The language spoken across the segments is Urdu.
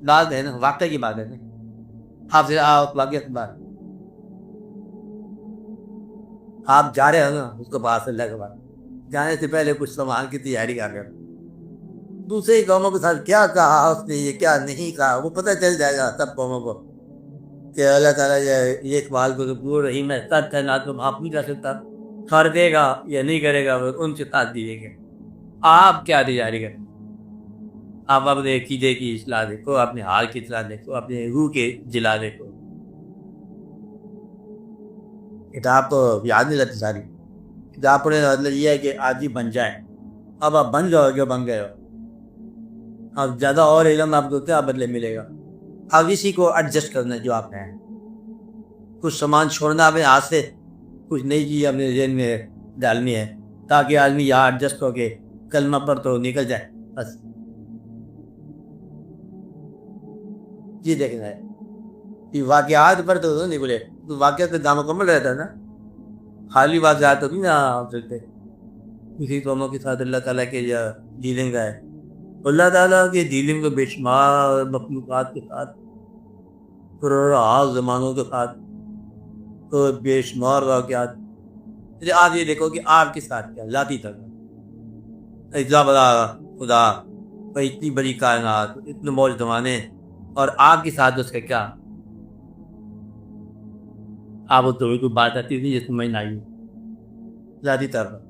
بات ہے نا، واقعہ کی بات ہے نا. آپ واقعہ کی بات آپ جا رہے ہو نا اس کو پاس اللہ کے بعد جانے سے پہلے کچھ سامان کی تیاری کر رہے ہو. دوسرے قوموں کے ساتھ کیا کہا اس نے، یہ کیا نہیں کہا، وہ پتہ چل جائے گا سب قوموں کو کہ اللہ تعالیٰ یہ اقبال کو ضرور رحیم ہے، سچ ہے، نہ تو معاف نہیں کر سکتا. کر دے گا یا نہیں کرے گا وہ ان سے ساتھ دیجیے گا. آپ کیا تیاری کریں؟ آپ اپنے عقیدے کی اصلاح دیکھو، اپنے حال کی اصلاح دیکھو، اپنے روح کے جلا دیکھو. کتاب تو یاد نہیں رہتی ساری. کتاب پڑھنے کا مطلب یہ ہے کہ آدمی بن جائے. اب آپ بن جاؤ جو بن گئے ہو. اب زیادہ اور علم آپ کو کیا بدلے ملے گا؟ اب اسی کو ایڈجسٹ کرنا جو آپ ہیں. کچھ سامان چھوڑنا اپنے ہاتھ سے، کچھ نئی چیز اپنے ذہن میں ڈالنی ہے تاکہ آدمی یہاں ایڈجسٹ ہو کے کلمہ پر تو نکل جائے بس. جی دیکھنا ہے کہ واقعات پر تو نہیں بولے، واقعات کا نامکمل رہتا ہے نا، خالی واقعات تو نہیں نا ہو سکتے. کسی قوموں کے ساتھ اللہ تعالیٰ کے ڈیلنگ ہے. اللہ تعالیٰ کے ڈیلنگ کو بے شمار مخلوقات کے ساتھ، کروڑوں زمانوں کے ساتھ، تو بے شمار واقعات. آپ یہ دیکھو کہ آپ کے ساتھ کیا ذاتی تک اتنا بڑا خدا، اتنی بڑی کائنات، اتنے موج زمانے، اور آپ کے ساتھ اس کا کیا. آپ وہ تو کوئی بات آتی تھی جس میں آئی ذاتی طور پر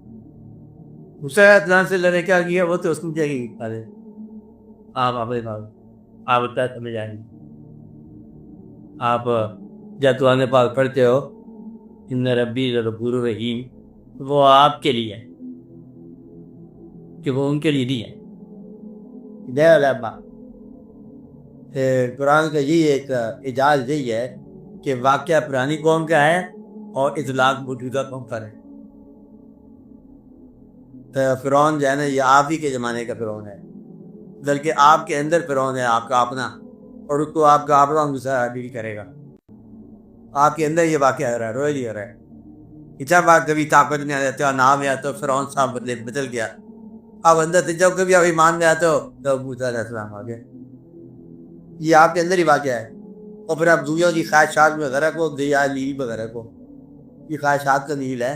حسین سے لڑے کیا کیا وہ تو اس نے کیا کیا. آپ اپنے آپ اتنا سمجھ آئیں گے. آپ جب قرآن پاک پڑھتے ہو ان ربی غفور رحیم، وہ آپ کے لیے ہے کہ وہ ان کے لیے نہیں ہے. قرآن کا یہی ایک اعجاز یہی ہے کہ واقعہ پرانی قوم کا ہے اور اطلاق موجودہ قوم پر ہے. فرعون جو ہے نا یہ آپ ہی کے زمانے کا فرعون ہے، بلکہ آپ کے اندر فرعون ہے آپ کا اپنا، اور اس کو آپ کا اپنا دوسرا ڈیل کرے گا. آپ کے اندر یہ واقعہ ہو رہا ہے، روز ہی ہو رہا ہے. جب آپ کبھی طاقت میں آ جاتے ہو نام میں آتے ہو فرعون صاحب بدل گیا. اب اندر سے جب کبھی آپ ایمان میں آتے ہو تو موسیٰ علیہ السلام آ گئے. یہ آپ کے اندر ہی واقعہ ہے. اور پھر آپ دنیا کی خواہشات میں غرق ہو، دیا نیل میں غرق ہو. یہ خواہشات کا نیل ہے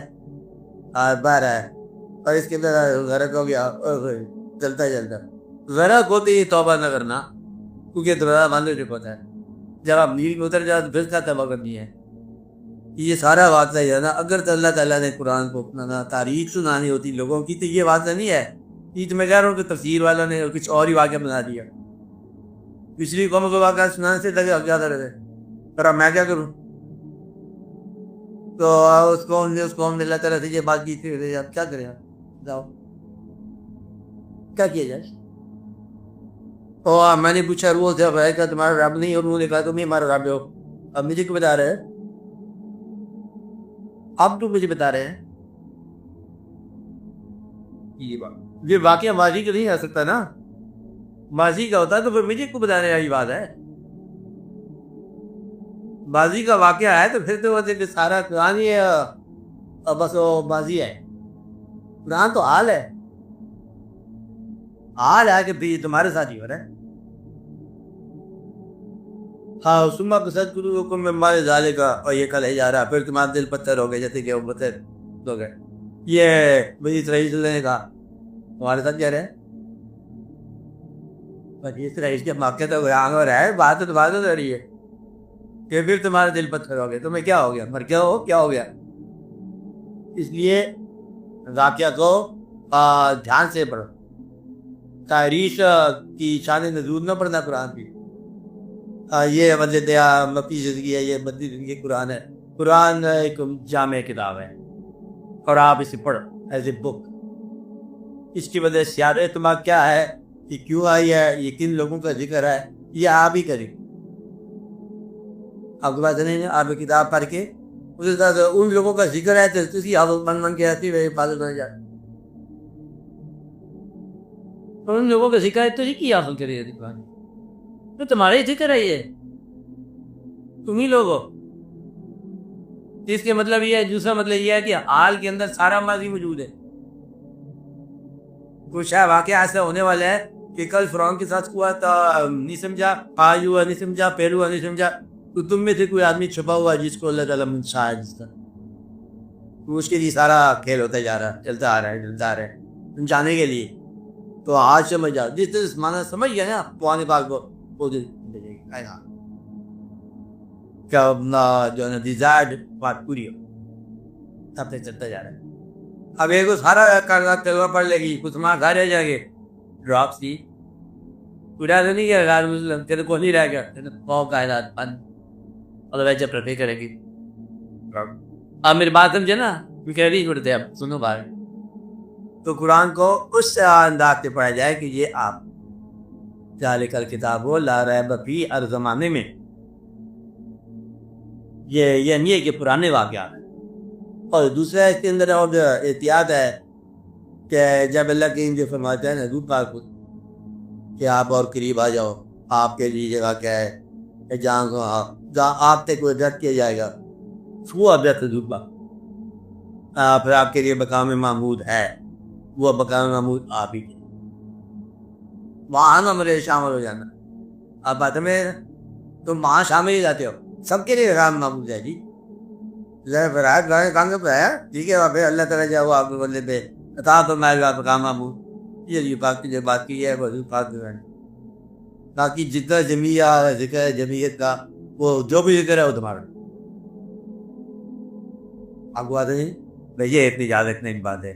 باہر ہے، اور اس کے اندر غرق ہو گیا چلتا چلتا. غرق ہوتی ہی توبہ نہ کرنا، کیونکہ دروازہ بند ہو چکا ہوتا ہے. جب آپ نیل میں اتر جاؤ تو پھر کیا توبہ کرنی ہے. یہ سارا واقعہ ہے نا. اگر تو اللہ تعالیٰ نے قرآن کو اپنا تاریخ سنانی ہوتی لوگوں کی تو یہ واقعہ نہیں ہے. یہ تو میں کہہ رہا ہوں کہ تفسیر والوں نے کچھ اور ہی واقعہ بنا دیا. پچھلی قوموں کو واقعہ سنانے سے لگے زیادہ رہے، پر اب میں کیا کروں؟ تو اس قوم نے اللہ تعالیٰ سے یہ بات کی تھی، اب کیا کریں؟ جاؤ کیا کیا جائے. اور میں نے پوچھا روح سے ہے کہ تمہارا رب نہیں، اور انہوں نے کہا تم ہی ہمارا رب ہو. اب مجھے کیوں بتا رہے ہیں؟ اب تو مجھے بتا رہے ہیں یہ واقعہ ماضی کا نہیں آ سکتا نا. ماضی کا ہوتا تو پھر مجھے کو بتانے والی بات ہے. ماضی کا واقعہ ہے تو پھر تو سارا قرآن ہی ہے، بس وہ ماضی ہے. قرآن تو حال ہے، حال ہے کہ تمہارے ساتھ ہی ہو رہا ہے. ہاں سما پسند کرو حکم میں مارے جالے کا، اور یہ کل ہی جا رہا پھر تمہارا دل پتھر ہو گئے جیسے کہ وہ پتھر ہو گئے. یہ بنی اسرائیل نے کہا تمہارے ساتھ کیا رہے بنی اسرائیل کے موقع تو آنگ ہو رہا ہے. بات تو بات ہو رہی ہے کہ پھر تمہارے دل پتھر ہو گئے. تمہیں کیا ہو گیا؟ مر کیا ہو گیا؟ اس لیے واقعہ کو دھیان سے پڑھو. تاریخ کی شان نزول نہ پڑھنا قرآن کی. یہ مطلب مکی زندگی ہے، یہ مدنی زندگی قرآن ہے. قرآن ایک جامع کتاب ہے اور آپ اسے پڑھو ایز اے بک. اس کی وجہ سے یاد اعتماد کیا ہے کہ کیوں آئی ہے، یہ کن لوگوں کا ذکر ہے، یہ آپ ہی کریں. آپ کے پاس نہیں، آپ کتاب پڑھ کے اس کے ان لوگوں کا ذکر ہے تو اسی حافظ من کے آتی ہے حفاظت بن جائے. ان لوگوں کا ذکر ہے تو یہ کی حاصل کرے تو تمہارے ذکر ہے، یہ تم ہی لوگ ہو. اس کے مطلب یہ ہے، دوسرا مطلب یہ ہے کہ حال کے اندر سارا ماضی موجود ہے. کچھ ہے واقعہ ایسا ہونے والا ہے کہ کل فرعون کے ساتھ ہوا تھا نہیں سمجھا، آج ہوا نہیں سمجھا، پہلو ہوا نہیں سمجھا، تو تم میں سے کوئی آدمی چھپا ہوا جس کو اللہ تعالیٰ منشا ہے جس کا، تو اس کے لیے سارا کھیل ہوتا جا رہا ہے، چلتا آ رہا ہے سمجھانے کے لیے. تو آج سمجھ جاؤ جس طرح مانا سمجھ گیا نا قرآن پاک کو وہ دن کیا اپنا جو ہے نا ڈیزائرڈ بات پوری ہو، تب تک چلتا جا رہا ہے. اب ایک کو سارا کاغذات تلوا پڑ لے گی، کچھ ماں گھر رہ جائیں گے، ڈراپس دی پورا تو نہیں کیا غیر مسلم تیرے کو نہیں رہ گیا، تیرے کو کائنات بند اور ویسے پرفے کرے گی. اب میری بات سمجھے نا، میں کہہ رہی چھوڑتے اب سنو بھائی. تو قرآن کو اس سے انداز سے پڑھا جائے کہ یہ آپ ذالک الکتاب لا ریب فیہ، ہر زمانے میں یہ نہیں ہے کہ پرانے واقعات ہیں. اور دوسرا اس کے اندر اور احتیاط ہے کہ جب اللہ کے جو فرماتے ہیں نا حضور پاک کہ آپ اور قریب آ جاؤ، آپ کے لیے جگہ کیا ہے کہ جہاں آپ تک کوئی رد کیا جائے گا وہ ابیت حضور پاک، پھر آپ کے لیے مقام محمود ہے، وہ مقام محمود آپ ہی کے وہاں آنا میرے شامل ہو جانا. آپ بات میں تم وہاں شامل ہی جاتے ہو، سب کے لیے مقام محمود ہے جی. کام ہے ٹھیک ہے، وہاں پہ اللہ تعالیٰ جائے وہ آپ کے بدلے پہ عطا فرمائے گا مقام محمود. یہ پاک کی جو بات کی ہے وہ پاک جو ہے، باقی جتنا جمیہ ذکر ہے جمعیت کا وہ جو بھی ذکر ہے وہ تمہارا. آپ کو بات نہیں بھائی، یہ اتنی زیادہ اتنی بات ہے.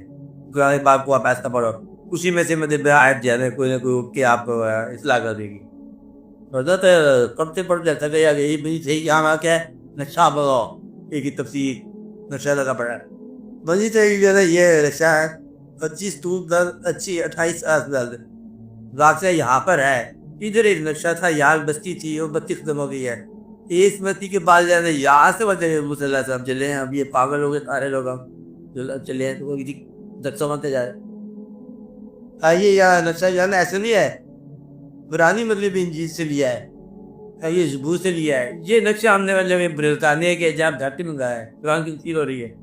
قرآن پاک کو آپ ایسا پڑھو، اسی میں سے مطلب آیت جو ہے کوئی نہ کوئی اٹھ کے آپ کو اصلاح کر دے گی. پڑھتے پڑھتے تھک گیا کہ یہ بھی صحیح یہاں کیا ہے نقشہ بگاؤ ایک ہی تفسیر نقشہ لگا پڑا ہے. بنی طریقے سے یہ نقشہ ہے 25 دور درد 28 درد واقعہ یہاں پر ہے. ادھر ایک نقشہ تھا، یار بستی تھی، وہ بستی ختم ہو گئی ہے. اس بستی کے بعد جانے یہاں سے وجہ صلی اللہ علیہ وسلم چلے ہیں. اب یہ پاگل ہو گئے سارے لوگ، ہم چلے ہیں تو وہ دقصوں ہوتے جا رہے. آئیے یہاں نقشہ جو ہے نا ایسے نہیں ہے، قرآنی مطلب انجیل سے لیا ہے، یہ زبور سے لیا ہے. یہ نقشہ ہم نے مطلب برطانیہ کے جہاں دھرتی منگایا ہے، قرآن کی تفسیر ہو رہی ہے،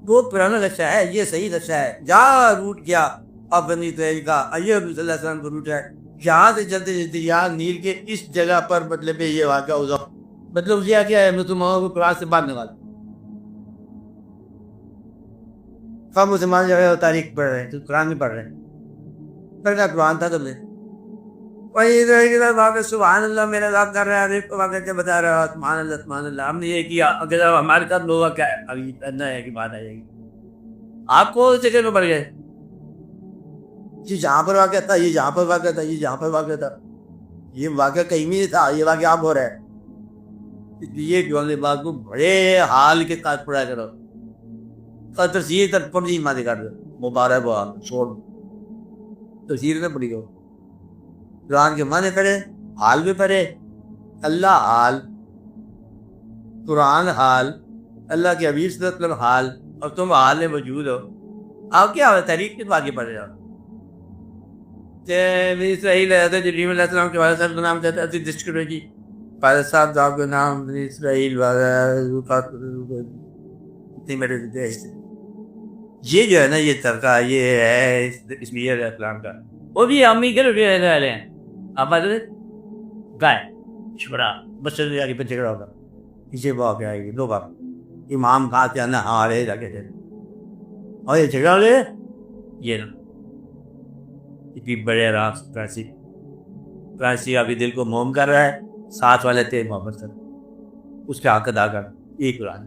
وہ پرانا نقشہ ہے، یہ صحیح نقشہ ہے. جہاں روٹ کیا اب بنی اسرائیل کا ایوب صلی اللہ علیہ وسلم کو روٹ ہے، یہاں سے چلتے چلتے یہاں نیل کے اس جگہ پر مطلب یہ واقعہ ہو جاؤ. مطلب یہ کیا ہے مسلمانوں کو قرآن سے باہر نکال. سب مسلمان جو ہے وہ تاریخ پڑھ رہے ہیں تو قرآن بھی پڑھ رہے ہیں، پڑھنا قرآن تھا تم نے. سبحان اللہ میرا ذات کر رہا ہے، واقعہ کیا بتا رہا ہے، سبحان اللہ سبحان اللہ. ہم نے یہ کیا، اگر ہمارے ساتھ لوگا کیا ہے ابھی کرنا ہے کہ بات آ جائے گی. آپ کو جگہ میں پڑ گئے، یہ جہاں پر واقعہ تھا، یہ جہاں پر واقعہ تھا، یہ جہاں پر واقعہ تھا، یہ واقعہ کہیں بھی نہیں تھا، یہ واقعہ آپ ہو رہا ہے. اس لیے جو بات کو بڑے حال کے ساتھ پڑھا کرو، تفسیر تک پڑھی مانے کر دو مبارک ہو چھوڑ تفسیر نہ پڑھی ہو. قرآن کے معنی پڑھے، حال بھی پڑھے، اللہ حال، قرآن حال، اللہ کے حبیب صلی اللہ علیہ وسلم حال، اور تم حال میں موجود ہو. آپ کیا ہو تاریخ کے باقی پڑھ رہے ہو. اسرائیل جبرائیل علیہ السلام کے والد صاحب کا نام تھا ڈسٹرکٹ جی، والد صاحب کا نام اسرائیل یہ جو ہے نا یہ طبقہ یہ ہے اسماعیل علیہ السلام کا، وہ بھی امی کے رہے ہیں. آپ گائے چھڑا بس چل پہ جھگڑا ہوگا، پیچھے باپ آئے گی دو باپ امام کہاں سے آنا ہاں رہے جا کے اور یہ جھگڑا لے یہ نا بڑے آرام فرانسی ابھی دل کو موم کر رہا ہے، ساتھ والے تھے محبت کر اس کے حق ادا کر. یہ قرآن